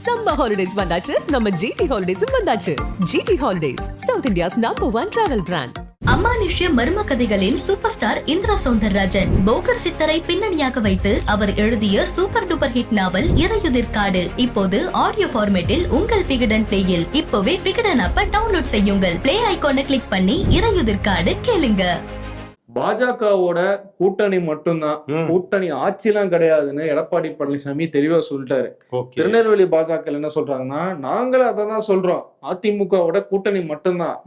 Summer holidays வந்தாச்சு, நம்ம GT ஹாலிடேஸும் வந்தாச்சு. GT holidays, south India's number 1 travel brand. அமானுஷ்ய மர்ம கதைகளின் சூப்பர் ஸ்டார் இந்திரா சௌந்தரராஜன் போகர் சித்தரை பின்னணியாக வைத்து அவர் எழுதிய super duper hit novel Iraiyuthirkaadu இப்போது ஆடியோ ஃபார்மேட்டில் உங்கள் விகடன் பிளேயில். இப்போவே விகடன் ஆப்பை டவுன்லோட் செய்யுங்கள். பிளே ஐகானை கிளிக் பண்ணி இறையுதிர்காடு கேளுங்க. பாஜகவோட கூட்டணி மட்டும்தான், கூட்டணி ஆட்சிலாம் கிடையாதுன்னு எடப்பாடி பழனிசாமி தெளிவா சொல்லிட்டாரு. திருநெல்வேலி பாஜக என்ன சொல்றாங்கன்னா, நாங்களும் அதை தான் சொல்றோம், அதிமுகவோட கூட்டணி மட்டும்தான்,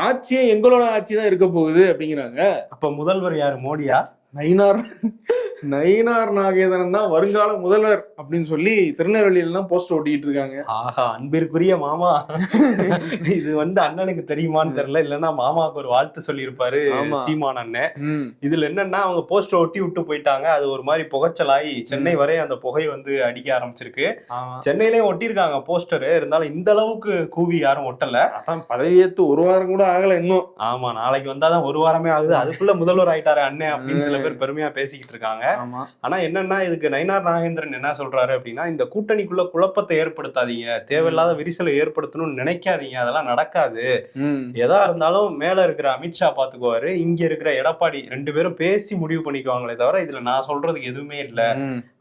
ஆட்சியே எங்களோட ஆட்சி தான் இருக்க போகுது அப்படிங்கிறாங்க. அப்ப முதல்வர் யாரு, மோடியா? நயினார் நாகேந்திரன் தான் வருங்கால முதல்வர் அப்படின்னு சொல்லி திருநெல்வேலியில எல்லாம் போஸ்டர் ஒட்டிட்டு இருக்காங்க. ஆஹா, அன்பிற்குரிய மாமா. இது அண்ணனுக்கு தெரியுமான்னு தெரியல, இல்லன்னா மாமாவுக்கு ஒரு வாழ்த்து சொல்லி இருப்பாரு சீமான் அண்ணன். இதுல என்னன்னா, அவங்க போஸ்டர் ஒட்டி விட்டு போயிட்டாங்க. அது ஒரு மாதிரி புகைச்சலாகி சென்னை வரை அந்த புகை அடிக்க ஆரம்பிச்சிருக்கு. சென்னையிலயும் ஒட்டிருக்காங்க போஸ்டர். இருந்தாலும் இந்த அளவுக்கு கூவி யாரும் ஒட்டல. அதான் பதவியேத்து ஒரு வாரம் கூட ஆகல இன்னும். ஆமா, நாளைக்கு வந்தாதான் ஒரு வாரமே ஆகுது, அதுக்குள்ள முதல்வர் ஆயிட்டாரு அண்ணன் அப்படின்னு சில பேர் பெருமையா பேசிக்கிட்டு இருக்காங்க. ஆனா என்னன்னா, இதுக்கு நயினார் நாகேந்திரன் என்ன சொல்றாரு அப்படின்னா, இந்த கூட்டணிக்குள்ள குழப்பத்தை ஏற்படுத்தாதீங்க, தேவையில்லாத விரிசலை ஏற்படுத்தணும்னு நினைக்காதீங்க, அதெல்லாம் நடக்காது. எதா இருந்தாலும் மேல இருக்கிற அமித்ஷா பாத்துக்குவாரு, இங்க இருக்கிற எடப்பாடி, 2 பேரும் பேசி முடிவு பண்ணிக்குவாங்களே தவிர இதுல நான் சொல்றதுக்கு எதுவுமே இல்ல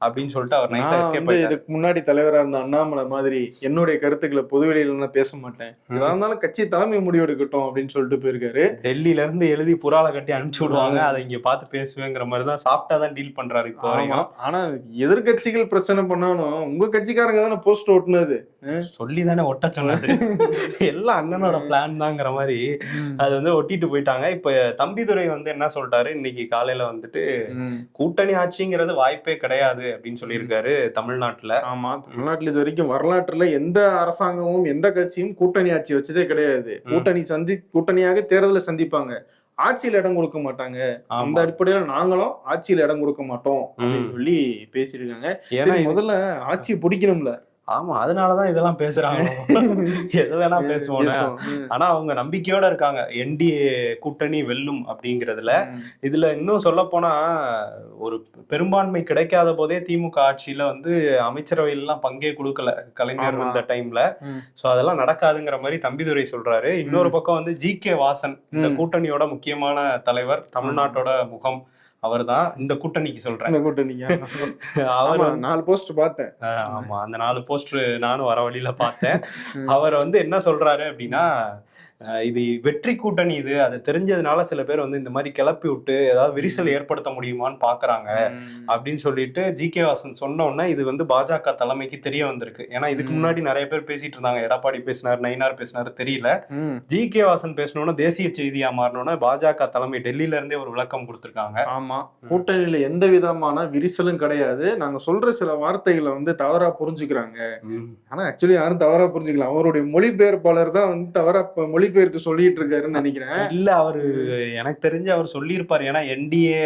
அப்படின்னு சொல்லிட்டு அவர் நைஸா எஸ்கேப் ஆயிட்டாரு. இதுக்கு முன்னாடி தலைவரா இருந்த அண்ணாமலை மாதிரி என்னுடைய கருத்துக்களை பொதுவெளியில பேச மாட்டேன், எதா இருந்தாலும் கட்சி தலைமை முடிவெடுக்கட்டும் அப்படின்னு சொல்லிட்டு போயிருக்காரு. டெல்லியில இருந்து எழுதி புறால கட்டி அனுப்பிச்சு விடுவாங்க, அதை இங்க பார்த்து பேசுவேங்கிற மாதிரிதான் சாஃப்டா தான் டீல் பண்றாரு இப்போ வரையும். ஆனா எதிர்கட்சிகள் பிரச்சனை பண்ணாலும் உங்க கட்சிக்காரங்க தானே போஸ்ட் ஓட்டுனது, சொல்லி தானே ஒட்ட சொன்னது. எல்லாம் அண்ணனோட பிளான் தாங்கிற மாதிரி அது ஒட்டிட்டு போயிட்டாங்க. இப்ப தம்பிதுரை என்ன சொல்லிட்டாரு, இன்னைக்கு காலையில கூட்டணி ஆட்சிங்கிறது வாய்ப்பே கிடையாது அப்படின்னு சொல்லியிருக்காரு தமிழ்நாட்டுல. ஆமா, தமிழ்நாட்டுல இது வரைக்கும் வரலாற்றுல எந்த அரசாங்கமும் எந்த கட்சியும் கூட்டணி ஆட்சி வச்சதே கிடையாது. கூட்டணியாக தேர்தலை சந்திப்பாங்க, ஆட்சியில இடம் கொடுக்க மாட்டாங்க. அந்த அடிப்படையில நாங்களும் ஆட்சியில இடம் கொடுக்க மாட்டோம் அப்படின்னு சொல்லி பேசிருக்காங்க. ஏன்னா முதல்ல ஆட்சியை பிடிக்கணும்ல. ஆமா, அதனாலதான் இதெல்லாம் பேசுறாங்க. எது வேணா பேசுவோம். ஆனா அவங்க நம்பிக்கையோட இருக்காங்க, என்டிஏ கூட்டணி வெல்லும் அப்படிங்கறதுல. இதுல இன்னும் சொல்ல போனா, ஒரு பெரும்பான்மை கிடைக்காத போதே திமுக ஆட்சியில அமைச்சரவையில எல்லாம் பங்கே கொடுக்கல கலைஞர் இந்த டைம்ல. சோ அதெல்லாம் நடக்காதுங்கிற மாதிரி தம்பிதுரை சொல்றாரு. இன்னொரு பக்கம் ஜி.கே. வாசன், இந்த கூட்டணியோட முக்கியமான தலைவர், தமிழ்நாட்டோட முகம், அவர் தான் இந்த கூட்டணிக்கு சொல்றேன். அவர் 4 போஸ்ட் பார்த்தேன். ஆமா, அந்த 4 போஸ்டர் நானும் வர வழியில பார்த்தேன். அவர் என்ன சொல்றாரு அப்படின்னா, இது வெற்றி கூட்டணி, இது அது தெரிஞ்சதுனால சில பேர் இந்த மாதிரி கிளப்பி விட்டு ஏதாவது விரிசல் ஏற்படுத்த முடியுமான்னு பாக்குறாங்க அப்படின்னு சொல்லிட்டு ஜி.கே. வாசன் சொன்ன உடனே இது பாஜக தலைமைக்கு தெரிய வந்திருக்கு. ஏன்னா இதுக்கு முன்னாடி நிறைய பேர் பேசிட்டு இருந்தாங்க, எடப்பாடி பேசினார், நயினார் பேசினாரு, தெரியல. ஜி.கே. வாசன் பேசணும்னா தேசிய செய்தியா மாறணும்னா பாஜக தலைமை டெல்லியில இருந்தே ஒரு விளக்கம் கொடுத்திருக்காங்க. ஆமா, கூட்டணியில எந்த விதமான விரிசலும் கிடையாது, நாங்க சொல்ற சில வார்த்தைகளை தவறா புரிஞ்சுக்கிறாங்க. ஆனா ஆக்சுவலி யாரும் தவறா புரிஞ்சுக்கலாம், அவருடைய மொழிபெயர்ப்பாளர் தான் தவறா மொழிபெயர்த்து சொல்லிட்டு இருக்காருன்னு நினைக்கிறேன். இல்ல, அவரு எனக்கு தெரிஞ்சு அவர் சொல்லியிருப்பாரு. ஏன்னா என்டிஏ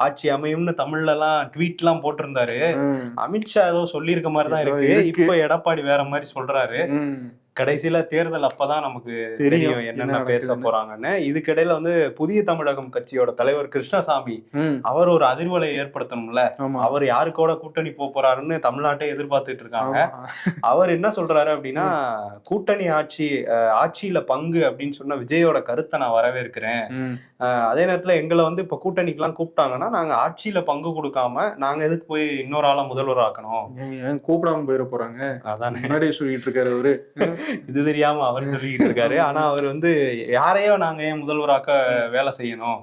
ஆட்சி அமையும்னு தமிழ்ல எல்லாம் ட்வீட் எல்லாம் போட்டிருந்தாரு. அமித்ஷா ஏதோ சொல்லியிருக்க மாதிரிதான் இருக்கு. இப்ப எடப்பாடி வேற மாதிரி சொல்றாரு. கடைசியில தேர்தல் அப்பதான் நமக்கு தெரியும் என்னென்ன பேச போறாங்கன்னு. இதுக்கிடையில புதிய தமிழகம் கட்சியோட தலைவர் கிருஷ்ணசாமி, அவர் ஒரு அதிர்வலை ஏற்படுத்தணும்ல, அவர் யாருக்கோட கூட்டணி போறாருன்னு தமிழ்நாட்டை எதிர்பார்த்துட்டு இருக்காங்க. அவர் என்ன சொல்றாரு அப்படின்னா, கூட்டணி ஆட்சியில பங்கு அப்படின்னு சொன்ன விஜயோட கருத்தை நான் வரவேற்கிறேன். அதே நேரத்துல எங்களை இப்ப கூட்டணிக்கு எல்லாம் கூப்பிட்டாங்கன்னா நாங்க ஆட்சியில பங்கு கொடுக்காம நாங்க எதுக்கு போய் இன்னொரு ஆளா முதல்வர் ஆக்கணும், கூப்பிடாம போயிட போறாங்க, அதான் முன்னாடியே சொல்லிட்டு இருக்காரு அவரு. இது தெரியாம அவர் சொல்லிட்டு இருக்காரு. ஆனா அவர் யாரையோ நாங்க ஏன் முதல்வராக்க வேலை செய்யணும்,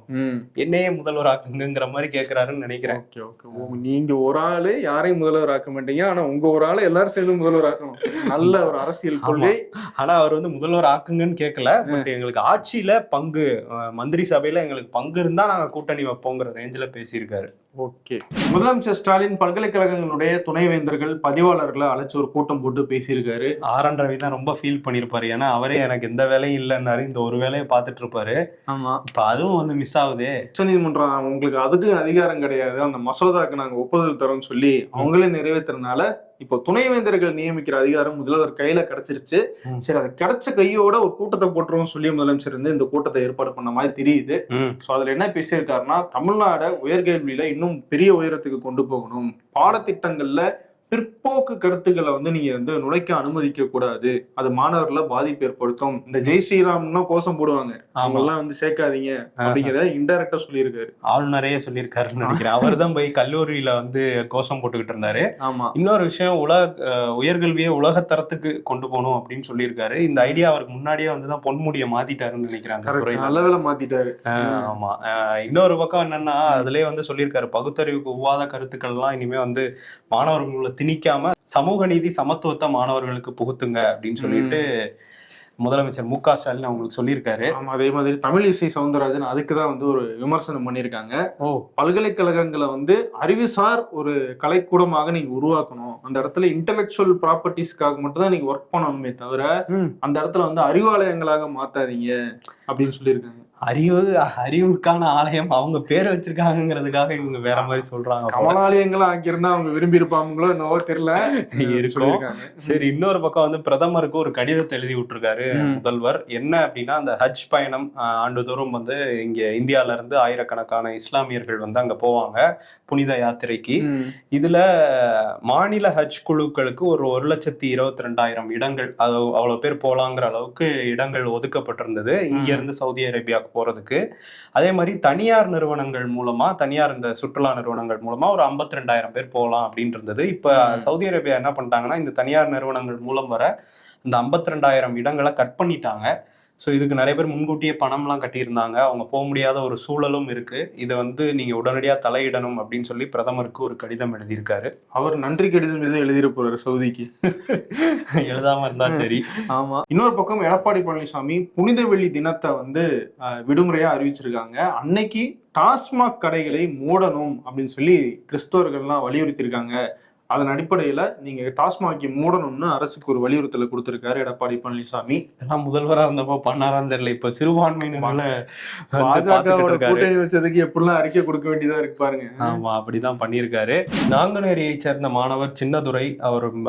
என்னையே முதல்வராக்குங்கிற மாதிரி கேக்குறாருன்னு நினைக்கிறேன். நீங்க ஒரு ஆளு யாரையும் முதல்வராக்க மாட்டீங்க, ஆனா உங்க ஒரு ஆளு எல்லாரும் சேர்ந்து முதல்வராக்கணும், நல்ல ஒரு அரசியல் கொள்கை. ஆனா அவர் முதல்வர் ஆக்குங்கன்னு கேட்கல, பட் எங்களுக்கு ஆட்சியில பங்கு, மந்திரி சபையில எங்களுக்கு பங்கு இருந்தா நாங்க கூட்டணி வைப்போங்கிற ரேஞ்சில பேசியிருக்காரு. ஓகே, முதலமைச்சர் ஸ்டாலின் பல்கலைக்கழகங்களுடைய துணைவேந்தர்கள், பதிவாளர்களை அழைச்சு ஒரு கூட்டம் போட்டு பேசியிருக்காரு. ஆர்.என். ரவி தான் ரொம்ப ஃபீல் பண்ணிருப்பாரு. ஏன்னா அவரே எனக்கு எந்த வேலையும் இல்லைன்னாரு, இந்த ஒரு வேலையை பார்த்துட்டு இருப்பாரு. ஆமா, இப்ப அதுவும் மிஸ் ஆகுதே. உச்சநீதிமன்றம் உங்களுக்கு அதுக்கு அதிகாரம் கிடையாது, அந்த மசோதாக்கு நாங்க ஒப்புதல் தரோம்னு சொல்லி அவங்களே நிறைவேற்றுறதுனால இப்போ துணைவேந்தர்கள் நியமிக்கிற அதிகாரம் முதல்வர் கையில கிடைச்சிருச்சு. சரி, அது கிடைச்ச கையோட ஒரு கூட்டத்தை போட்டுருவோம் சொல்லி முதலமைச்சர் இந்த கூட்டத்தை ஏற்பாடு பண்ண மாதிரி தெரியுது. சோ அதுல என்ன பேசியிருக்காருன்னா, தமிழ்நாடு உயர்கல்வியில இன்னும் பெரிய உயரத்துக்கு கொண்டு போகணும், பாடத்திட்டங்கள்ல பிற்போக்கு கருத்துக்களை வந்து நீங்க வந்து நுழைக்க அனுமதிக்க கூடாது, அது மாணவர்களை பாதிப்பு ஏற்படுத்தும். இந்த ஜெய் ஸ்ரீராம்னா கோஷம் போடுவாங்க, அவங்க எல்லாம் வந்து சேர்க்காதீங்க அப்படிங்கிறத இன்டைரக்டா சொல்லியிருக்காரு. ஆளுநரையே சொல்லியிருக்காருன்னு நினைக்கிறேன். அவர் தான் போய் கல்லூரியில வந்து கோஷம் போட்டுக்கிட்டு இருந்தாரு. ஆமா, இன்னொரு விஷயம், உயர்கல்வியை உலகத்தரத்துக்கு கொண்டு போகணும் அப்படின்னு சொல்லியிருக்காரு. இந்த ஐடியா அவருக்கு முன்னாடியே வந்துதான் பொன்முடியை மாத்திட்டாருன்னு நினைக்கிறேன் அந்த துறையில. நல்ல வேளை மாத்திட்டாரு. ஆமா. இன்னொரு பக்கம் என்னன்னா, அதுலயே வந்து சொல்லியிருக்காரு, பகுத்தறிவுக்கு ஒவ்வாத கருத்துக்கள் எல்லாம் இனிமே வந்து மாணவர்களை திணிக்காம சமூக நீதி சமத்துவத்தை மாணவர்களுக்கு புகுத்துங்க அப்படின்னு சொல்லிட்டு முதலமைச்சர் மு க ஸ்டாலின் அவங்களுக்கு சொல்லியிருக்காரு. ஆமா, அதே மாதிரி தமிழிசை சவுந்தரராஜன் அதுக்குதான் வந்து ஒரு விமர்சனம் பண்ணியிருக்காங்க. பல்கலைக்கழகங்களை வந்து அறிவுசார் ஒரு கலைக்கூடமாக நீங்க உருவாக்கணும், அந்த இடத்துல இன்டெலெக்சுவல் ப்ராப்பர்ட்டிஸ்க்காக மட்டும் தான் நீங்க ஒர்க் பண்ணணுமே தவிர அந்த இடத்துல வந்து அறிவாலயங்களாக மாத்தாதீங்க அப்படின்னு சொல்லியிருக்காங்க. அறிவுக்கான ஆலயம் அவங்க பேர் வச்சிருக்காங்கிறதுக்காக இவங்க வேற மாதிரி சொல்றாங்க. கமலாலயங்களும் ஆக்கியிருந்தா அவங்க விரும்பி இருப்பாங்களோ என்னவோ தெரியல. இருக்கும். சரி, இன்னொரு பக்கம் வந்து பிரதமருக்கு ஒரு கடிதத்தை எழுதி விட்டுருக்காரு முதல்வர். என்ன அப்படின்னா, அந்த ஹஜ் பயணம் ஆண்டுதோறும் வந்து இங்க இந்தியால இருந்து ஆயிரக்கணக்கான இஸ்லாமியர்கள் வந்து அங்க போவாங்க புனித யாத்திரைக்கு. இதுல மாநில ஹஜ் குழுக்களுக்கு ஒரு 1,22,000 இடங்கள், அவ்வளவு பேர் போலாங்கிற அளவுக்கு இடங்கள் ஒதுக்கப்பட்டிருந்தது இங்க இருந்து சவுதி அரேபியா போறதுக்கு. அதே மாதிரி தனியார் நிறுவனங்கள் மூலமா, தனியார் இந்த சுற்றுலா நிறுவனங்கள் மூலமா ஒரு 52,000 பேர் போகலாம் அப்படின்னு இருந்தது. இப்ப சவுதி அரேபியா என்ன பண்ணிட்டாங்கன்னா, இந்த தனியார் நிறுவனங்கள் மூலம் வர இந்த 52,000 இடங்களை கட் பண்ணிட்டாங்க. ஸோ இதுக்கு நிறைய பேர் முன்கூட்டியே பணம்லாம் கட்டியிருந்தாங்க, அவங்க போக முடியாத ஒரு சூழலும் இருக்கு. இதை வந்து நீங்க உடனடியாக தலையிடணும் அப்படின்னு சொல்லி பிரதமருக்கு ஒரு கடிதம் எழுதியிருக்காரு. அவர் நன்றி கடிதம் எதுவும் எழுதியிருப்பாரு சவுதிக்கு. எழுதாம இருந்தா சரி. ஆமா. இன்னொரு பக்கம் எடப்பாடி பழனிசாமி புனித வெள்ளி தினத்தை வந்து விடுமுறையா அறிவிச்சிருக்காங்க. அன்னைக்கு டாஸ்மாக் கடைகளை மூடணும் அப்படின்னு சொல்லி கிறிஸ்தவர்கள்லாம் வலியுறுத்தியிருக்காங்க. அதன் அடிப்படையில நீங்க டாஸ்மாகை மூடணும்னு அரசுக்கு ஒரு வலியுறுத்தலை கொடுத்திருக்காரு எடப்பாடி பழனிசாமி. இதெல்லாம் முதல்வரா இருந்தப்போ பண்ணாரான்னு தெரியல, இப்ப சிறுபான்மையினால பாஜகவோட கூட்டணி வச்சதுக்கு எப்படிலாம் அறிக்கை கொடுக்க வேண்டியதா இருக்கு பாருங்க. ஆமா, அப்படிதான் பண்ணியிருக்காரு. நாங்குநேரியை சேர்ந்த மாணவர் சின்னதுரை,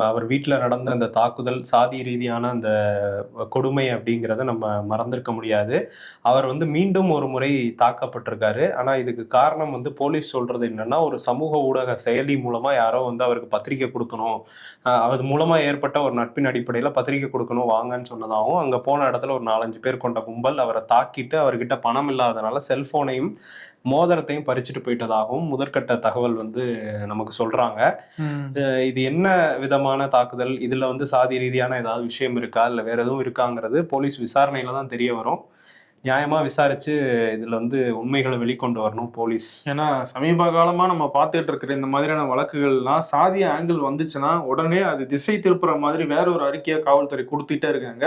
அவர் வீட்டுல நடந்த அந்த தாக்குதல் சாதி ரீதியான அந்த கொடுமை அப்படிங்கிறத நம்ம மறந்திருக்க முடியாது. அவர் வந்து மீண்டும் ஒரு முறை தாக்கப்பட்டிருக்காரு. ஆனா இதுக்கு காரணம் வந்து போலீஸ் சொல்றது என்னன்னா, ஒரு சமூக ஊடக செயலி மூலமா யாரோ வந்து அவருக்கு பத்திரிகை கொடுக்கணும், அது மூலமா ஏற்பட்ட ஒரு நட்பின் அடிப்படையில பத்திரிகை கொடுக்கணும் வாங்கன்னு சொன்னதாகவும், அங்க போன இடத்துல ஒரு 4-5 பேர் கொண்ட கும்பல் அவரை தாக்கிட்டு அவர்கிட்ட பணம் இல்லாதனால செல்போனையும் மோதிரத்தையும் பறிச்சுட்டு போயிட்டதாகவும் முதற்கட்ட தகவல் வந்து நமக்கு சொல்றாங்க. இது என்ன விதமான தாக்குதல், இதுல வந்து சாதி ரீதியான ஏதாவது விஷயம் இருக்கா இல்ல வேற எதுவும் இருக்காங்கிறது போலீஸ் விசாரணையில தான் தெரிய வரும். நியாயமா விசாரிச்சு இதுல வந்து உண்மைகளை வெளிக்கொண்டு வரணும் போலீஸ். ஏன்னா சமீப காலமா நம்ம பார்த்துட்டு இருக்கிற இந்த மாதிரியான வழக்குகள்லாம் சாதிய ஆங்கிள் வந்துச்சுன்னா உடனே அது திசை திருப்புற மாதிரி வேற ஒரு அறிக்கையை காவல்துறை கொடுத்துட்டே இருக்காங்க.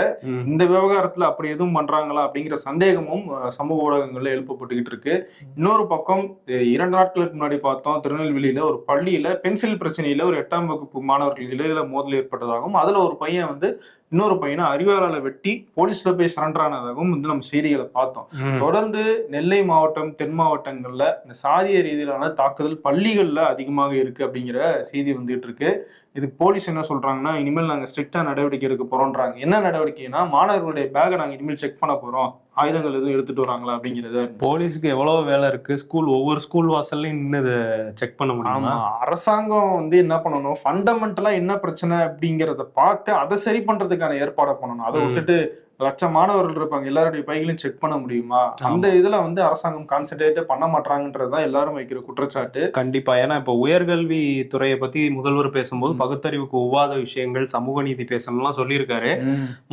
இந்த விவகாரத்துல அப்படி எதுவும் பண்றாங்களா அப்படிங்கிற சந்தேகமும் சமூக ஊடகங்கள்ல எழுப்பப்பட்டுக்கிட்டு இருக்கு. இன்னொரு பக்கம் 2 நாட்களுக்கு முன்னாடி பார்த்தோம், திருநெல்வேலியில ஒரு பள்ளியில பென்சில் பிரச்சனையில ஒரு 8ஆம் வகுப்பு மாணவர்கள் இடையில மோதல் ஏற்பட்டதாகவும், அதுல ஒரு பையன் வந்து இன்னொரு பையனை அறிவாளால வெட்டி போலீஸ்ல போய் சரண்டர் ஆனதாகவும் வந்து நம்ம செய்திகளை பார்த்தோம். தொடர்ந்து நெல்லை மாவட்டம், தென் மாவட்டங்கள்ல இந்த சாதிய ரீதியிலான தாக்குதல் பள்ளிகள்ல அதிகமாக இருக்கு அப்படிங்கிற செய்தி வந்துட்டு இருக்கு. இதுக்கு போலீஸ் என்ன சொல்றாங்கன்னா, இனிமேல் நாங்க ஸ்ட்ரிக்டா நடவடிக்கை எடுக்க போறோம்ன்றாங்க. என்ன நடவடிக்கைன்னா, மாணவர்களுடைய பேகை நாங்க இனிமேல் செக் பண்ண போறோம், ஆயுதங்கள் எதுவும் எடுத்துட்டு வராங்களா அப்படிங்கிறது. போலீஸுக்கு எவ்வளவு வேலை இருக்கு, ஒவ்வொரு ஸ்கூல் வாசல்லையும் நின்று செக் பண்ண முடியுமா? அரசாங்கம் வந்து என்ன பண்ணணும், ஃபண்டமெண்டலா என்ன பிரச்சனை அப்படிங்கறத பார்த்து அதை சரி பண்றதுக்கான ஏற்பாடை பண்ணணும். அதை விட்டுட்டு லட்சம் மாணவர்கள் இருப்பாங்க, எல்லாருடைய பைகளையும் செக் பண்ண முடியுமா? அந்த இதுல வந்து அரசாங்கம் கான்சென்ட்ரேட் பண்ண மாட்டாங்கன்றதுதான் எல்லாரும் வைக்கிற குற்றச்சாட்டு. கண்டிப்பா. ஏன்னா இப்ப உயர்கல்வி துறையை பத்தி முதல்வர் பேசும்போது பகுத்தறிவுக்கு ஒவ்வாத விஷயங்கள், சமூக நீதி பேசணும்லாம் சொல்லியிருக்காரு.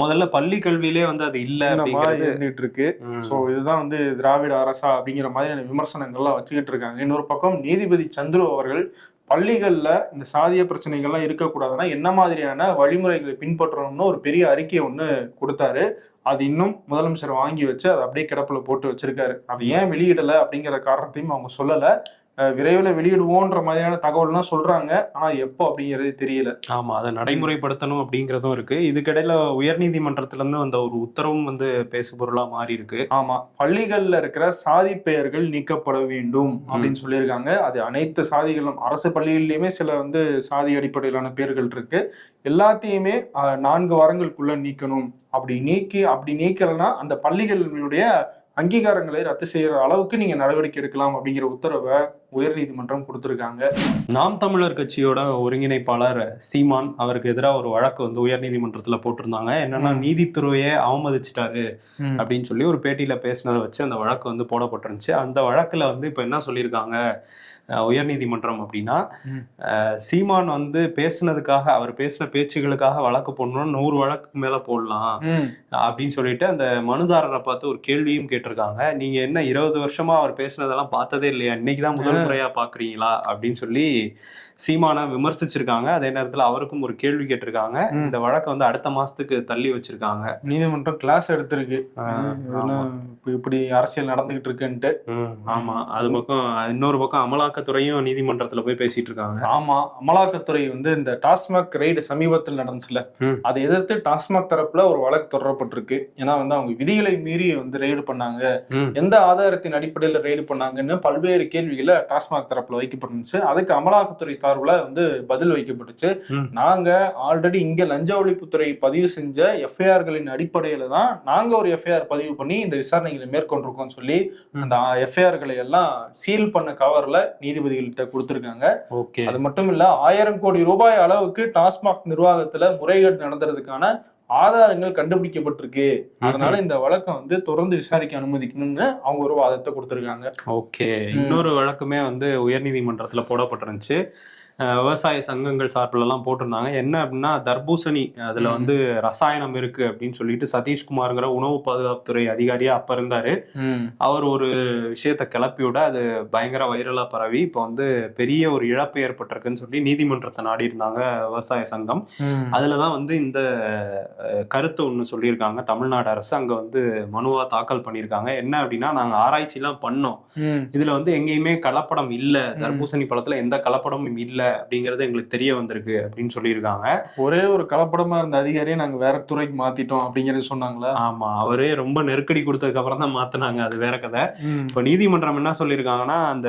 முதல்ல பள்ளி கல்வியிலே வந்து அது இல்ல இருந்துட்டு இருக்கு. சோ இதுதான் வந்து திராவிட அரசா அப்படிங்கிற மாதிரியான விமர்சனங்கள்லாம் வச்சுக்கிட்டு இருக்காங்க. இன்னொரு பக்கம் நீதிபதி சந்துரு அவர்கள் பள்ளிகள்ல இந்த சாதிய பிரச்சனைகள்லாம் இருக்கக்கூடாதுன்னா என்ன மாதிரியான வழிமுறைகளை பின்பற்றணும்னு ஒரு பெரிய அறிக்கையை ஒண்ணு கொடுத்தாரு. அது இன்னும் முதலமைச்சர் வாங்கி வச்சு அதை அப்படியே கிடப்புல போட்டு வச்சிருக்காரு. அது ஏன் வெளியிடல அப்படிங்கிற காரணத்தையும் அவங்க சொல்லல. விரைவில் வெளியிடுவோன்ற மாதிரியான தகவல்லாம் சொல்றாங்க, ஆனா எப்போ அப்படிங்கிறது தெரியல. ஆமா, அதை நடைமுறைப்படுத்தணும் அப்படிங்கிறதும் இருக்கு. இதுக்கிடையில உயர்நீதிமன்றத்துல இருந்து வந்த ஒரு உத்தரவும் வந்து பேசுபொருளா மாறி இருக்கு. ஆமா, பள்ளிகள்ல இருக்கிற சாதி பெயர்கள் நீக்கப்பட வேண்டும் அப்படின்னு சொல்லியிருக்காங்க. அது அனைத்து சாதிகளும், அரசு பள்ளிகள்லயுமே சில வந்து சாதி அடிப்படையிலான பெயர்கள் இருக்கு, எல்லாத்தையுமே 4 வாரங்களுக்குள்ள நீக்கணும். அப்படி நீக்கலன்னா அந்த பள்ளிகளுடைய அங்கீகாரங்களை ரத்து செய்யற அளவுக்கு நீங்க நடவடிக்கை எடுக்கலாம் அப்படிங்கிற உத்தரவை உயர்நீதிமன்றம் கொடுத்திருக்காங்க. நாம் தமிழர் கட்சியோட ஒருங்கிணைப்பாளர் சீமான் அவருக்கு எதிராக ஒரு வழக்கு வந்து உயர்நீதிமன்றத்துல போட்டிருந்தாங்க. என்னன்னா நீதித்துறையே அவமதிச்சிட்டாரு அப்படின்னு சொல்லி ஒரு பேட்டியில பேசினதை வச்சு அந்த வழக்கு வந்து போடப்பட்டிருந்துச்சு. அந்த வழக்குல வந்து இப்ப என்ன சொல்லியிருக்காங்க உயர்நீதிமன்றம் அப்படின்னா, சீமான் வந்து பேசுனதுக்காக, அவர் பேசின பேச்சுகளுக்காக வழக்கு போடணும்னு 100 வழக்கு மேல போடலாம் அப்படின்னு சொல்லிட்டு அந்த மனுதாரரை பார்த்து ஒரு கேள்வியும் கேட்டிருக்காங்க. நீங்க என்ன 20 வருஷமா அவர் பேசுனதெல்லாம் பார்த்ததே இல்லையா, இன்னைக்குதான் முதல் முறையா பாக்குறீங்களா அப்படின்னு சொல்லி சீமானை விமர்சிச்சிருக்காங்க. அதே நேரத்துல அவருக்கும் ஒரு கேள்வி கேட்டிருக்காங்க. இந்த வழக்கை வந்து அடுத்த மாசத்துக்கு தள்ளி வச்சிருக்காங்க. நீதிமன்றம் கிளாஸ் எடுத்திருக்கு இப்படி அரசியல் நடந்துகிட்டு இருக்குன்ட்டு. ஆமா, அது பக்கம் இன்னொரு பக்கம் அமலாக்கத்துறையும் நீதிமன்றத்துல போய் பேசிட்டு இருக்காங்க. ஆமா, அமலாக்கத்துறை வந்து இந்த டாஸ்மாக் ரெய்டு சமீபத்தில் நடந்துச்சுல, அதை எதிர்த்து டாஸ்மாக் தரப்புல ஒரு வழக்கு தொடரப்பட்டிருக்கு. ஏன்னா வந்து அவங்க விதிகளை மீறி வந்து ரெய்டு பண்ணாங்க, எந்த ஆதாரத்தின் அடிப்படையில் ரெய்டு பண்ணாங்கன்னு பல்வேறு கேள்விகளை டாஸ்மாக் தரப்புல வைக்கப்பட்டுச்சு. அதுக்கு அமலாக்கத்துறை சார்புல வந்து பதில் வைக்கப்பட்டுச்சு. நாங்க ஆல்ரெடி இங்க லஞ்ச ஒழிப்புத்துறை பதிவு செஞ்ச எஃப்ஐஆர்களின் அடிப்படையில தான் நாங்க ஒரு எஃப்ஐஆர் பதிவு பண்ணி இந்த விசாரணைகளை மேற்கொண்டிருக்கோம் சொல்லி அந்த எஃப்ஐஆர்களை எல்லாம் சீல் பண்ண கவர்ல நீதிபதிகள்கிட்ட கொடுத்திருக்காங்க. அது மட்டும் இல்ல, 1000 கோடி ரூபாய் அளவுக்கு டாஸ்மாக் நிர்வாகத்துல முறைகேடு நடந்ததுக்கான ஆதாரங்கள் கண்டுபிடிக்கப்பட்டிருக்கு. அதனால இந்த வழக்கம் வந்து தொடர்ந்து விசாரிக்க அனுமதிக்கணும்னு அவங்க ஒரு வாதத்தை கொடுத்திருக்காங்க. ஓகே, இன்னொரு வழக்குமே வந்து உயர்நீதிமன்றத்துல போடப்பட்டிருந்துச்சு. விவசாய சங்கங்கள் சார்பில் எல்லாம் போட்டிருந்தாங்க. என்ன அப்படின்னா, தர்பூசணி அதுல வந்து ரசாயனம் இருக்கு அப்படின்னு சொல்லிட்டு சதீஷ்குமார்ங்கிற உணவு பாதுகாப்புத்துறை அதிகாரியா அப்ப இருந்தாரு. அவர் ஒரு விஷயத்த கிளப்பி விட அது பயங்கர வைரலா பரவி இப்ப வந்து பெரிய ஒரு இழப்பு ஏற்பட்டிருக்குன்னு சொல்லி நீதிமன்றத்தை நாடி இருந்தாங்க விவசாய சங்கம். அதுலதான் வந்து இந்த கருத்து ஒண்ணு சொல்லியிருக்காங்க. தமிழ்நாடு அரசு அங்க வந்து மனுவா தாக்கல் பண்ணியிருக்காங்க. என்ன அப்படின்னா, நாங்க ஆராய்ச்சி எல்லாம் பண்ணோம், இதுல வந்து எங்கேயுமே கலப்படம் இல்ல, தர்பூசணி பழத்துல எந்த கலப்படமும் இல்ல அப்படிங்கறது எங்களுக்கு தெரிய வந்திருக்கு அப்படின்னு சொல்லியிருக்காங்க. ஒரே ஒரு கலப்படமா இருந்த அதிகாரியை நாங்க வேற துறைக்கு மாத்திட்டோம் அப்படிங்கறது சொன்னாங்களா? ஆமா, அவரே ரொம்ப நெருக்கடி கொடுத்ததுக்கு அப்புறம் தான் மாத்தினாங்க, அது வேற கதை. இப்ப நீதிமன்றம் என்ன சொல்லியிருக்காங்கன்னா, அந்த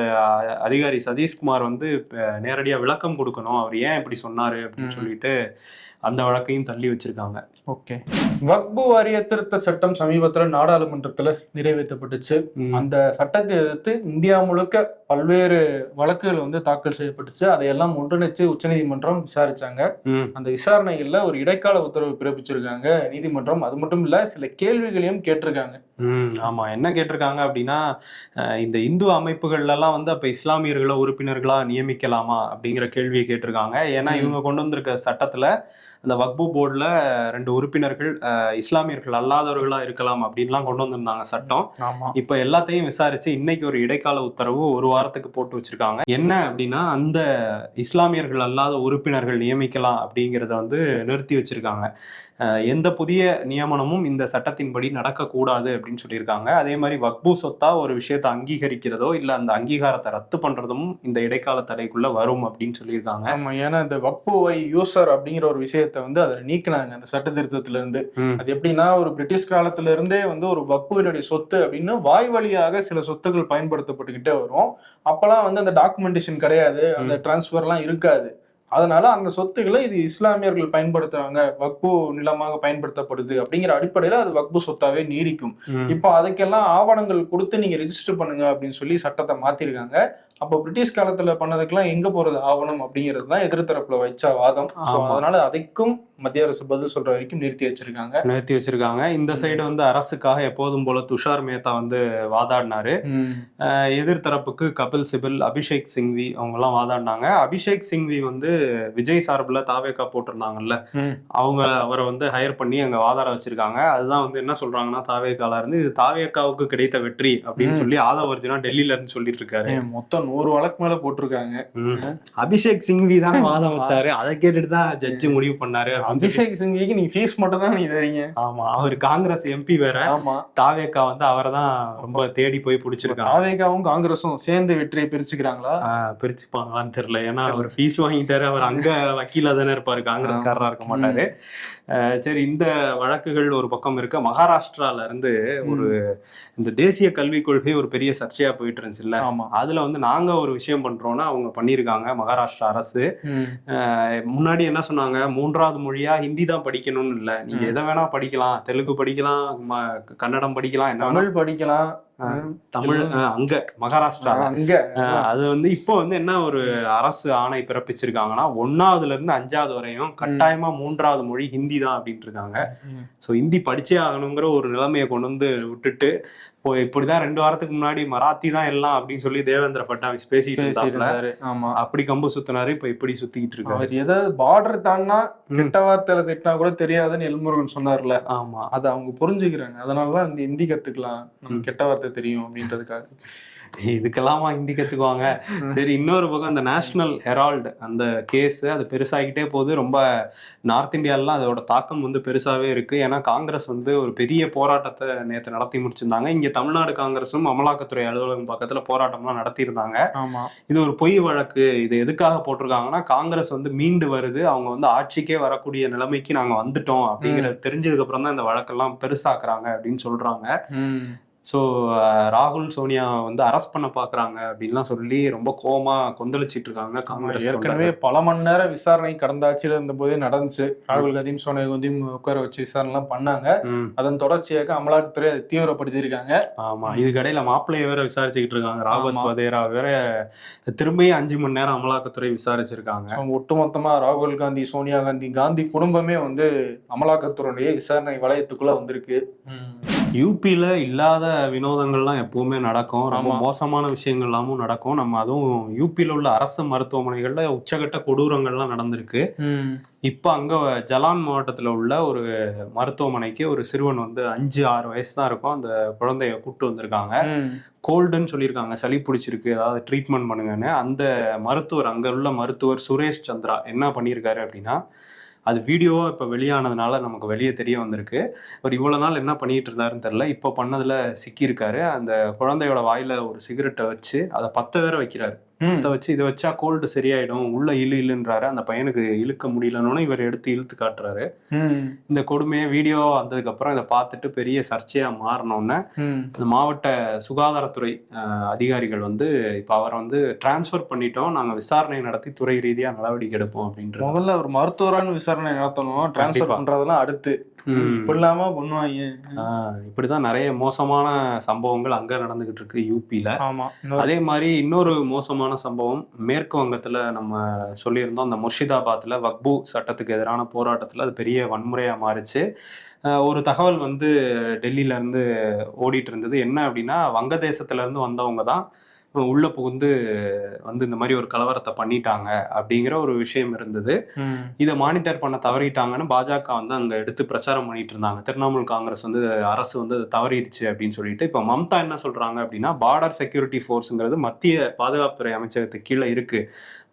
அதிகாரி சதீஷ்குமார் வந்து நேரடியா விளக்கம் கொடுக்கணும், அவர் ஏன் இப்படி சொன்னாரு அப்படின்னு சொல்லிட்டு அந்த வழக்கையும் தள்ளி வச்சிருக்காங்க. ஓகே, வக்பு வாரிய திருத்த சட்டம் சமீபத்துல நாடாளுமன்றத்துல நிறைவேற்றப்பட்டுச்சு. அந்த சட்டத்தை எதிர்த்து இந்தியா முழுக்க பல்வேறு வழக்குகள் வந்து தாக்கல் செய்யப்பட்டுச்சு. அதையெல்லாம் ஒன்றிணைச்சு உச்சநீதிமன்றம் விசாரிச்சாங்க. அந்த விசாரணைகள்ல ஒரு இடைக்கால உத்தரவு பிறப்பிச்சிருக்காங்க நீதிமன்றம். அது மட்டும் இல்ல, சில கேள்விகளையும் கேட்டிருக்காங்க. ஆமா, என்ன கேட்டிருக்காங்க அப்படின்னா, இந்த இந்து அமைப்புகள்ல எல்லாம் வந்து அப்ப இஸ்லாமியர்களை உறுப்பினர்களா நியமிக்கலாமா அப்படிங்கிற கேள்வியை கேட்டிருக்காங்க. ஏன்னா இவங்க கொண்டு வந்திருக்க சட்டத்துல அந்த வக்பு போர்டுல 2 உறுப்பினர்கள் இஸ்லாமியர்கள் அல்லாதவர்களா இருக்கலாம் அப்படின்லாம் கொண்டு வந்திருந்தாங்க சட்டம். இப்ப எல்லாத்தையும் விசாரிச்சு இன்னைக்கு ஒரு இடைக்கால உத்தரவு 1 வாரத்துக்கு போட்டு வச்சிருக்காங்க. என்ன அப்படின்னா, அந்த இஸ்லாமியர்கள் அல்லாத உறுப்பினர்கள் நியமிக்கலாம் அப்படிங்கிறத வந்து நிறுத்தி வச்சிருக்காங்க. எந்த புதிய நியமனமும் இந்த சட்டத்தின்படி நடக்கக்கூடாது அப்படின்னு சொல்லியிருக்காங்க. அதே மாதிரி வக்பு சொத்தா ஒரு விஷயத்தை அங்கீகரிக்கிறதோ இல்ல அந்த அங்கீகாரத்தை ரத்து பண்றதும் இந்த இடைக்கால தடைக்குள்ள வரும் அப்படின்னு சொல்லியிருக்காங்க. ஆமா, ஏன்னா இந்த வக்புவை யூசர் அப்படிங்கிற ஒரு விஷயத்தை வந்து அதை நீக்கினாங்க அந்த சட்ட திருத்தத்துல இருந்து. அது எப்படின்னா, ஒரு பிரிட்டிஷ் காலத்துல இருந்தே வந்து ஒரு வக்புவினுடைய சொத்து அப்படின்னு வாய் வழியாக சில சொத்துக்கள் பயன்படுத்தப்பட்டுக்கிட்டே வரும். அப்பெல்லாம் வந்து அந்த டாக்குமெண்டேஷன் கிடையாது, அந்த டிரான்ஸ்பர் எல்லாம் இருக்காது. அதனால அந்த சொத்துக்களை இது இஸ்லாமியர்கள் பயன்படுத்துறாங்க, வக்பு நிலமாக பயன்படுத்தப்படுது அப்படிங்கிற அடிப்படையில அது வக்பு சொத்தாவே நீடிக்கும். இப்போ அதுக்கெல்லாம் ஆவணங்கள் கொடுத்து நீங்க ரெஜிஸ்டர் பண்ணுங்க அப்படின்னு சொல்லி சட்டத்தை மாத்திருக்காங்க. அப்போ பிரிட்டிஷ் காலத்துல பண்ணதுக்கெல்லாம் எங்க போறது ஆவணம் அப்படிங்கிறது தான் எதிர்த்தரப்புல வச்ச வாதம். அதனால அதுக்கும் மத்திய அரசு பதில் சொல்ற வரைக்கும் நிறுத்தி வச்சிருக்காங்க. இந்த சைடு வந்து அரசுக்காக எப்போதும் போல துஷார் மேத்தா வந்து வாதாடினாரு. எதிர்த்தரப்புக்கு கபில் சிபில், அபிஷேக் சிங்வி அவங்க எல்லாம் வாதாடினாங்க. அபிஷேக் சிங்வி வந்து விஜய் சார்பில் தாவேக்கா போட்டிருந்தாங்கல்ல, அவரை வந்து ஹையர் பண்ணி அங்க வாதாட வச்சிருக்காங்க. அதுதான் வந்து என்ன சொல்றாங்கன்னா, தாவேக்கால இருந்து இது தாவேக்காவுக்கு கிடைத்த வெற்றி அப்படின்னு சொல்லி ஆதவ் அர்ஜுனா டெல்லியில இருந்து சொல்லிட்டு இருக்காரு. மொத்தம் 100 வழக்கு மேல போட்டிருக்காங்க. அபிஷேக் சிங்வி தான் வாதம் வச்சாரு. அதை கேட்டுட்டு தான் ஜட்ஜி முடிவு பண்ணாரு. அபிஷேக் சிங்விக்கு நீங்க ஃபீஸ் மட்டும் தான் நீங்க தரீங்க. ஆமா, அவர் காங்கிரஸ் எம்பி வேற. ஆமா, தாவேக்கா வந்து அவரை தான் ரொம்ப தேடி போய் பிடிச்சிருக்காங்க. தாவேக்காவும் காங்கிரஸும் சேர்ந்து வெற்றியை பிரிச்சுக்கிறாங்களா? பிரிச்சுப்பாங்களான்னு தெரியல. ஏன்னா அவர் ஃபீஸ் வாங்கிட்டாரு, அவர் அங்க வக்கீலா தானே இருப்பாரு, காங்கிரஸ்காரரா இருக்க மாட்டாரு. சரி, இந்த வழக்குகள் ஒரு பக்கம் இருக்க, மகாராஷ்டிரால இருந்து ஒரு இந்த தேசிய கல்விக் கொள்கை ஒரு பெரிய சர்ச்சையா போயிட்டு இருந்துச்சுல்ல. அதுல வந்து நாங்க ஒரு விஷயம் பண்றோம்னா அவங்க பண்ணிருக்காங்க மகாராஷ்டிரா அரசு. முன்னாடி என்ன சொன்னாங்க, 3வது மொழியா ஹிந்தி தான் படிக்கணும்னு இல்ல, நீங்க எதை வேணா படிக்கலாம், தெலுங்கு படிக்கலாம், கன்னடம் படிக்கலாம், தமிழ் படிக்கலாம், தமிழ் அங்க மகாராஷ்டிரா அங்க அது வந்து இப்போ வந்து என்ன ஒரு அரசு ஆணை பிறப்பிச்சிருக்காங்கன்னா 1ஆவதுல இருந்து 5ஆவது வரையும் கட்டாயமா 3ஆவது மொழி ஹிந்தி தான் அப்படின்ட்டு இருக்காங்க. ஸோ ஹிந்தி படிச்சே ஆகணுங்கிற ஒரு நிலைமையை கொண்டு வந்து விட்டுட்டு இப்போ இப்படிதான் 2 வாரத்துக்கு முன்னாடி மராத்தி தான் எல்லாம் அப்படின்னு சொல்லி தேவேந்திர பட்னாவிஸ் பேசிட்டு இருந்தாரு. ஆமா, அப்படி கம்பு சுத்தினாரு, இப்ப இப்படி சுத்திக்கிட்டு இருக்காரு. ஏதாவது பார்டர் தாண்டா கெட்ட வார்த்தையில திட்டினா கூட தெரியாதுன்னு எல்முருகன் சொன்னார்ல. ஆமா, அதை அவங்க புரிஞ்சுக்கிறாங்க. அதனாலதான் இந்த ஹிந்தி கத்துக்கலாம், நம்ம கெட்ட வார்த்தை தெரியும் அப்படின்றதுக்காக. இதுக்கெல்லாமா ஹிந்தி கத்துக்குவாங்க. சரி, இன்னொரு பக்கம் இந்த நேஷனல் ஹெரால்டு அந்த கேஸ் அது பெருசாகிட்டே போகுது. ரொம்ப நார்த் இந்தியாலாம் அதோட தாக்கம் வந்து பெருசாவே இருக்கு. ஏன்னா காங்கிரஸ் வந்து ஒரு பெரிய போராட்டத்தை நேற்று நடத்தி முடிச்சிருந்தாங்க. இங்க தமிழ்நாடு காங்கிரஸும் அமலாக்கத்துறை அலுவலகம் பக்கத்துல போராட்டம்லாம் நடத்தியிருந்தாங்க. ஆமா, இது ஒரு பொய் வழக்கு. இது எதுக்காக போட்டிருக்காங்கன்னா, காங்கிரஸ் வந்து மீண்டு வருது, அவங்க வந்து ஆட்சிக்கே வரக்கூடிய நிலைமைக்கு நாங்க வந்துட்டோம் அப்படிங்கிறது தெரிஞ்சதுக்கு அப்புறம் தான் இந்த வழக்கெல்லாம் பெருசாக்குறாங்க அப்படின்னு சொல்றாங்க. ஸோ ராகுல் சோனியா வந்து அரெஸ்ட் பண்ண பாக்குறாங்க அப்படின்லாம் சொல்லி ரொம்ப கோவமா கொந்தளிச்சிட்டு இருக்காங்க காங்கிரஸ். ஏற்கனவே பல மணி நேரம் விசாரணை கடந்த ஆட்சியில இருந்த போதே நடந்துச்சு. ராகுல் காந்தியும் சோனியா காந்தியும் உட்கார வச்சு விசாரணை எல்லாம் பண்ணாங்க. அதன் தொடர்ச்சியாக அமலாக்கத்துறை அதை தீவிரப்படுத்தியிருக்காங்க. ஆமா, இதுக்கடையில மாப்பிள்ளைய வேற விசாரிச்சுக்கிட்டு இருக்காங்க. ராபர்ட் வதேரா வேற திரும்பியும் 5 மணி நேரம் அமலாக்கத்துறை விசாரிச்சிருக்காங்க. ஒட்டுமொத்தமா ராகுல் காந்தி, சோனியா காந்தி, காந்தி குடும்பமே வந்து அமலாக்கத்துறையுடைய விசாரணை வளையத்துக்குள்ள வந்திருக்கு. யூபியில இல்லாத வினோதங்கள்லாம் எப்பவுமே நடக்கும். ரொம்ப மோசமான விஷயங்கள் எல்லாமும் நடக்கும். நம்ம அதுவும் யூபியில உள்ள அரசு மருத்துவமனைகள்ல உச்சகட்ட கொடூரங்கள்லாம் நடந்திருக்கு. இப்ப அங்க ஜலான் மாவட்டத்துல உள்ள ஒரு மருத்துவமனைக்கு ஒரு சிறுவன் வந்து 5-6 வயசு தான் இருக்கும். அந்த குழந்தைய கூப்பிட்டு வந்திருக்காங்க. கோல்டுன்னு சொல்லியிருக்காங்க, சளி பிடிச்சிருக்கு, ஏதாவது ட்ரீட்மெண்ட் பண்ணுங்கன்னு. அந்த மருத்துவர், அங்க உள்ள மருத்துவர் சுரேஷ் சந்திரா என்ன பண்ணியிருக்காரு அப்படின்னா, அது வீடியோவா இப்ப வெளியானதுனால நமக்கு வெளியே தெரிய வந்திருக்கு. அவர் இவ்வளவு நாள் என்ன பண்ணிட்டு இருந்தாருன்னு தெரியல. இப்ப பண்ணதுல சிக்கியிருக்காரு. அந்த குழந்தையோட வாயில ஒரு சிகரெட்டை வச்சு அதை பத்த வேற வைக்கிறாரு. பத்த வச்சு இதை வச்சா கோல்டு சரியாயிடும், உள்ள இழுன்றாரு. அந்த பையனுக்கு இழுக்க முடியலன்னு இவர் எடுத்து இழுத்து காட்டுறாரு. இந்த கொடுமையை வீடியோ வந்ததுக்கு அப்புறம் இதை பார்த்துட்டு பெரிய சர்ச்சையா மாறினோன்னு இந்த மாவட்ட சுகாதாரத்துறை அதிகாரிகள் வந்து இப்ப அவரை வந்து டிரான்ஸ்பர் பண்ணிட்டோம், நாங்க விசாரணை நடத்தி துறை ரீதியா நடவடிக்கை எடுப்போம் அப்படின்ற. முதல்ல ஒரு மருத்துவரான விசாரணை நடத்தணும், டிரான்ஸ்பர் பண்றதெல்லாம் அடுத்து இல்லாம பண்ணுவாங்க. இப்படிதான் நிறைய மோசமான சம்பவங்கள் அங்க நடந்துகிட்டு இருக்கு யூபியில. அதே மாதிரி இன்னொரு மோசமான சம்பவம் மேற்கு வங்கத்துல நம்ம சொல்லியிருந்தோம். அந்த முர்ஷிதாபாத்ல வக்பு சட்டத்துக்கு எதிரான போராட்டத்துல அது பெரிய வன்முறையா மாறிச்சு. ஒரு தகவல் வந்து டெல்லியில இருந்து ஓடிட்டு இருந்தது. என்ன அப்படின்னா, வங்கதேசத்துல இருந்து வந்தவங்க தான் உள்ள புகுந்து வந்து இந்த மாதிரி ஒரு கலவரத்தை பண்ணிட்டாங்க அப்படிங்கிற ஒரு விஷயம் இருந்தது. இதை மானிட்டர் பண்ண தவறிட்டாங்கன்னு பாஜக வந்து அங்க எடுத்து பிரச்சாரம் பண்ணிட்டு இருந்தாங்க. திரிணாமுல் காங்கிரஸ் வந்து அரசு வந்து தவறிடுச்சு அப்படின்னு சொல்லிட்டு இப்ப மம்தா என்ன சொல்றாங்க அப்படின்னா, பார்டர் செக்யூரிட்டி ஃபோர்ஸுங்கிறது மத்திய பாதுகாப்புத்துறை அமைச்சகத்துக்கு கீழே இருக்கு,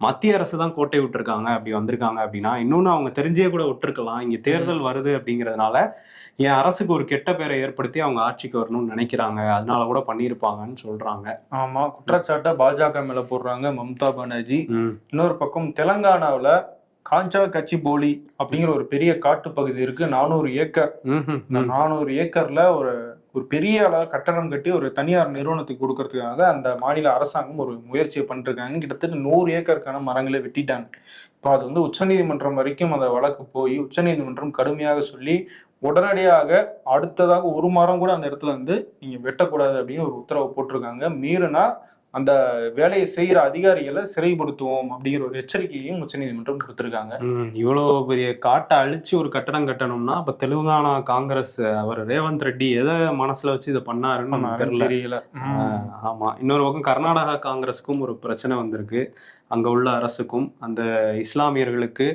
மத்திய அரசு தான் கோட்டை விட்டுருக்காங்க, அப்படி வந்திருக்காங்க அப்படின்னா. இன்னொன்னு அவங்க தெரிஞ்சே கூட விட்டுருக்கலாம், இங்க தேர்தல் வருது அப்படிங்கிறதுனால என் அரசுக்கு ஒரு கெட்ட பேரை ஏற்படுத்தி அவங்க ஆட்சிக்கு வரணும்னு நினைக்கிறாங்க, அதனால கூட பண்ணியிருப்பாங்கன்னு சொல்றாங்க. ஆமா, குற்றச்சாட்டை பாஜக மேல போடுறாங்க மம்தா பானர்ஜி. இன்னொரு பக்கம் தெலங்கானாவில காஞ்சா கச்சி போலி அப்படிங்கிற ஒரு பெரிய காட்டு பகுதி இருக்கு, 400 ஏக்கர். 400 ஏக்கர்ல ஒரு பெரிய அளவு கட்டடம் கட்டி ஒரு தனியார் நிறுவனத்துக்கு கொடுக்கறதுக்காக அந்த மாநில அரசாங்கம் ஒரு முயற்சியை பண்ணிருக்காங்க. கிட்டத்தட்ட 100 ஏக்கருக்கான மரங்களை வெட்டிட்டாங்க. இப்போ அது வந்து உச்சநீதிமன்றம் வரைக்கும் அந்த வழக்கு போய் உச்சநீதிமன்றம் கடுமையாக சொல்லி உடனடியாக அடுத்ததாக 1 மரம் கூட அந்த இடத்துல வந்து நீங்க வெட்டக்கூடாது அப்படின்னு ஒரு உத்தரவு போட்டிருக்காங்க. மீறினா அந்த வேலையை செய்யற அதிகாரிகளை சிறைப்படுத்துவோம் அப்படிங்கிற ஒரு எச்சரிக்கையும் உச்சநீதிமன்றம் கொடுத்திருக்காங்க. இவ்வளவு பெரிய காட்டை அழிச்சு ஒரு கட்டடம் கட்டணும்னா அப்ப தெலுங்கானா காங்கிரஸ் அவர் ரேவந்த் ரெட்டி எதை மனசுல வச்சு இதை பண்ணாருன்னு தெரியல. ஆமா, இன்னொரு பக்கம் கர்நாடகா காங்கிரஸுக்கும் ஒரு பிரச்சனை வந்திருக்கு. அங்க உள்ள அரசுக்கும் அந்த இஸ்லாமியர்களுக்கு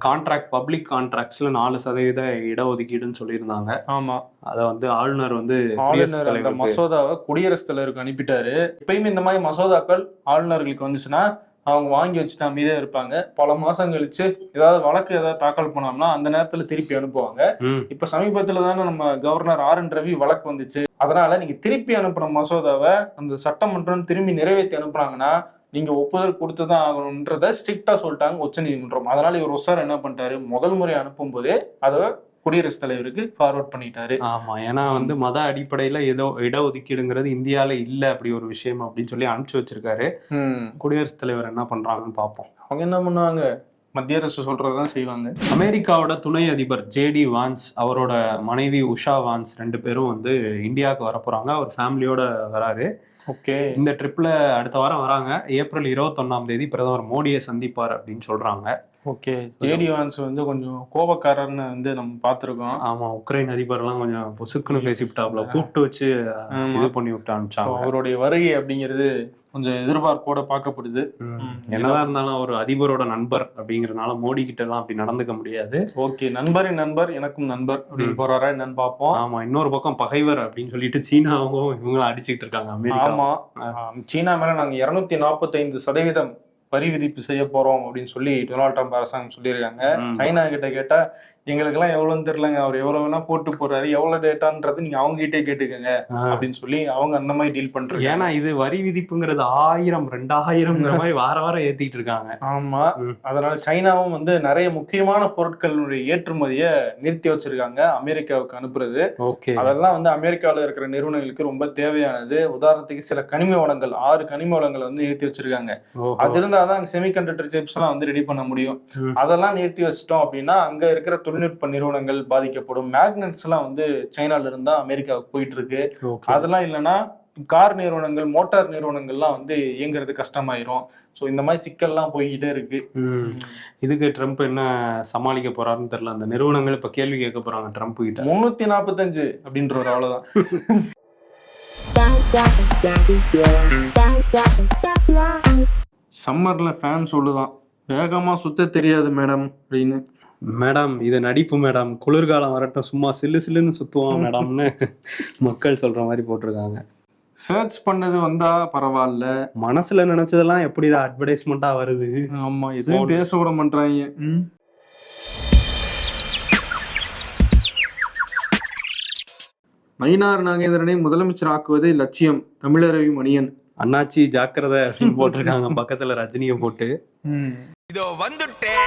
கான்ட்ராக்ட் பப்ளிக் கான்ட்ராக்ட்ஸ்ல 4% இடஒதுக்கீடுன்னு சொல்லியிருந்தாங்க. ஆமா, அத வந்து ஆளுநர் வந்து மசோதாவை குடியரசுத் தலைவருக்கு அனுப்பிட்டாரு. எப்பயுமே இந்த மாதிரி மசோதாக்கள் ஆளுநர்களுக்கு வந்துச்சுன்னா அவங்க வாங்கி வச்சுட்டு அமைதியா இருப்பாங்க. பல மாசம் கழிச்சு ஏதாவது வழக்கு ஏதாவது தாக்கல் பண்ணோம்னா அந்த நேரத்துல திருப்பி அனுப்புவாங்க. இப்ப சமீபத்துல தானே நம்ம கவர்னர் RN ரவி வழக்கு வந்துச்சு. அதனால நீங்க திருப்பி அனுப்புற மசோதாவை அந்த சட்டமன்றம் திரும்பி நிறைவேற்றி அனுப்புறாங்கன்னா நீங்க ஒப்புதல் கொடுத்துதான் ஆகணும்ன்றத ஸ்ட்ரிக்டா சொல்லிட்டாங்க உச்சநீதிமன்றம். அதனால இவர் ஒசார் என்ன பண்ணிட்டாரு, முதல் முறை அனுப்பும் போதே அதை குடியரசுத் தலைவருக்கு ஃபார்வர்ட் பண்ணிட்டாரு. ஆமா, ஏன்னா வந்து மத அடிப்படையில ஏதோ இடஒதுக்கீடுங்கிறது இந்தியால இல்ல அப்படி ஒரு விஷயம் அப்படின்னு சொல்லி அனுப்பிச்சு வச்சிருக்காரு. குடியரசுத் தலைவர் என்ன பண்றாங்கன்னு பார்ப்போம். அவங்க என்ன பண்ணுவாங்க, மத்திய அரசு சொல்றதுதான் செய்வாங்க. அமெரிக்காவோட துணை அதிபர் ஜேடி வான்ஸ் அவரோட மனைவி உஷா வான்ஸ் 2 பேரும் வந்து இந்தியாவுக்கு வரப்போறாங்க. அவர் ஃபேமிலியோட வராரு. ஓகே. இந்த ட்ரிப்ல அடுத்த வாரம் வராங்க. ஏப்ரல் 21ஆம் தேதி பிரதமர் மோடியை சந்திப்பார் அப்படின்னு சொல்றாங்க. ஓகே. ஜேடி வான்ஸ் வந்து கொஞ்சம் கோபக்காரர்னு வந்து நம்ம பார்த்திருக்கோம். ஆமா, உக்ரைன் அதிபர்லாம் கொஞ்சம் பொசுக்குன்னு பேசிவிட்டாப்ல, கூப்பிட்டு வச்சு இது பண்ணி விட்டு அனுப்பிச்சாங்க. அவருடைய வருகை அப்படிங்கிறது கொஞ்சம் எதிர்பார்ப்போட பார்க்கப்படுது. என்னதான் இருந்தாலும் ஒரு அதிபரோட நண்பர் அப்படிங்கறதுனால மோடி கிட்ட எல்லாம் அப்படி நடந்துக்க முடியாது. ஓகே, நண்பரின் நண்பர் எனக்கும் நண்பர் அப்படின்னு போறாரா என்னன்னு பார்ப்போம். ஆமா, இன்னொரு பக்கம் பகைவர் அப்படின்னு சொல்லிட்டு சீனாவும் இவங்களும் அடிச்சுட்டு இருக்காங்க அமெரிக்கா. ஆமா, சீனா மேல நாங்க 245% வரி விதிப்பு செய்ய போறோம் அப்படின்னு சொல்லி டொனால்ட் ட்ரம்ப் அரசாங்கம் சொல்லியிருக்காங்க. சைனா கிட்ட கேட்டா எங்களுக்கு எல்லாம் எவ்வளவுன்னு தெரியலங்க, அவர் எவ்வளவு வேணா போட்டு போறாரு, எவ்வளவு டேட்டான்றது நீங்க அவங்க கிட்டே கேட்டுக்கங்க அப்படின்னு சொல்லி அவங்க அந்த மாதிரி டீல் பண்றாங்க. ஏன்னா இது வரி விதிப்புங்கிறது 1000 2000 மாதிரி வாரம் ஏத்திட்டு இருக்காங்க. ஆமா, அதனால சைனாவும் வந்து நிறைய முக்கியமான பொருட்களுடைய ஏற்றுமதியை நிறுத்தி வச்சிருக்காங்க அமெரிக்காவுக்கு அனுப்புறது. ஓகே, அதெல்லாம் வந்து அமெரிக்காவில் இருக்கிற நிறுவனங்களுக்கு ரொம்ப தேவையானது. உதாரணத்துக்கு சில கனிம வளங்கள் 6 கனிம வளங்களை வந்து நிறுத்தி வச்சிருக்காங்க. அது இருந்தாதான் செமிகண்டக்டர் சிப்ஸ் எல்லாம் வந்து ரெடி பண்ண முடியும். அதெல்லாம் நிறுத்தி வச்சிட்டோம் அப்படின்னா அங்க இருக்கிற தொழில்நுட்ப நிறுவனங்கள் பாதிக்கப்படும். மேக்னெட்ஸ் எல்லாம் வந்து சைனால இருந்தா அமெரிக்காவுக்கு போயிட்டு இருக்கு. அதெல்லாம் இல்லைன்னா கார் நிறுவனங்கள், மோட்டார் நிறுவனங்கள்லாம் வந்து இயங்குறது கஷ்டமாயிரும். ஸோ இந்த மாதிரி சிக்கல்லாம் போய்கிட்டே இருக்கு. இதுக்கு ட்ரம்ப் என்ன சமாளிக்க போறாருன்னு தெரியல. அந்த நிறுவனங்கள் இப்ப கேள்வி கேட்க போறாங்க ட்ரம்ப் கிட்ட. 345 அப்படின்ற ஒரு அவ்வளவுதான். சம்மர்ல ஃபேன் சொல்லுதான் வேகமா சுத்த தெரியாது மேடம் அப்படின்னு. மேடம் இது நடிப்பு மேடம், குளிர்காலம் வரட்டும் சும்மா சில்லு சில்லுன்னு சுத்துவோம் மேடம்னு மக்கள் சொல்ற மாதிரி போட்டிருக்காங்க. சர்ச் பண்ணது வந்தா பரவாயில்ல, மனசுல நினைச்சதெல்லாம் எப்படி அட்வர்டைஸ்மெண்டா வருது. ஆமா, எதுவும் பேச விட மாட்டாங்க. மைனார் நாகேந்திரனை முதலமைச்சர் ஆக்குவதே லட்சியம், தமிழரவி மணியன். அண்ணாச்சி ஜாக்கிரதை அப்படின்னு போட்டிருக்காங்க பக்கத்துல ரஜினியை போட்டு. இதோ வந்துட்டேன்.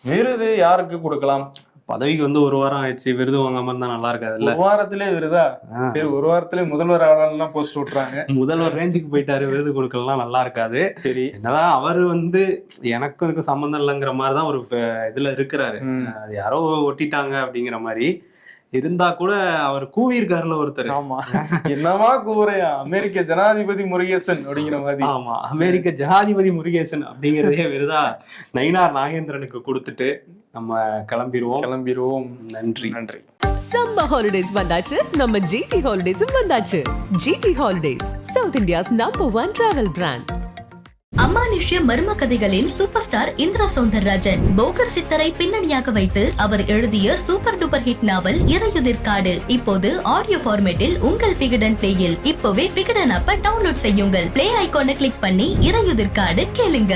விருது யாருக்கு கொடுக்கலாம்? பதவிக்கு வந்து 1 வாரம் ஆயிடுச்சு, விருது வாங்காம இருந்தா நல்லா இருக்காது இல்ல? 1 வாரத்திலே விருதா? சரி, 1 வாரத்திலே முதல்வர் ஆளலாம் போஸ்ட் விட்டுறாங்க. முதல்வர் ரேஞ்சுக்கு போயிட்டாரு, விருது கொடுக்கலாம் நல்லா இருக்காது. சரி, என்னதான் அவரு வந்து எனக்கும் இதுக்கு சம்பந்தம் இல்லைங்கிற மாதிரிதான் ஒரு இதுல இருக்கிறாரு. அது யாரோ ஒட்டிட்டாங்க அப்படிங்கிற மாதிரி இருந்தா கூட அவர் கூவியிருக்காருல ஒருத்தர். ஆமா, என்னவா கூவுறையா, அமெரிக்க ஜனாதிபதி முருகேசன் அப்படிங்கிற மாதிரி. ஆமா, அமெரிக்க ஜனாதிபதி முருகேசன் அப்படிங்கிறதே விருதா நயினார் நாகேந்திரனுக்கு கொடுத்துட்டு நம்ம கிளம்பிடுவோம். நன்றி. சம்மர் ஹாலிடேஸ் வந்தாச்சு, நம்ம ஜிடி ஹாலிடேஸும் வந்தாச்சு. GT holidays, south India's #1 travel brand. அமானுஷ்ய மர்ம கதைகளின் சூப்பர் ஸ்டார் இந்திரா சௌந்தரராஜன் போகர் சித்தரை பின்னணியாக வைத்து அவர் எழுதிய super duper hit novel Iraiyuthirkaadu இப்போது ஆடியோ ஃபார்மேட்டில் உங்கள் விகடன் பிளேயில். இப்போவே விகடன் ஆப்பை டவுன்லோட் செய்யுங்கள். பிளே ஐகானை கிளிக் பண்ணி இறையுதிர்காடு கேளுங்க.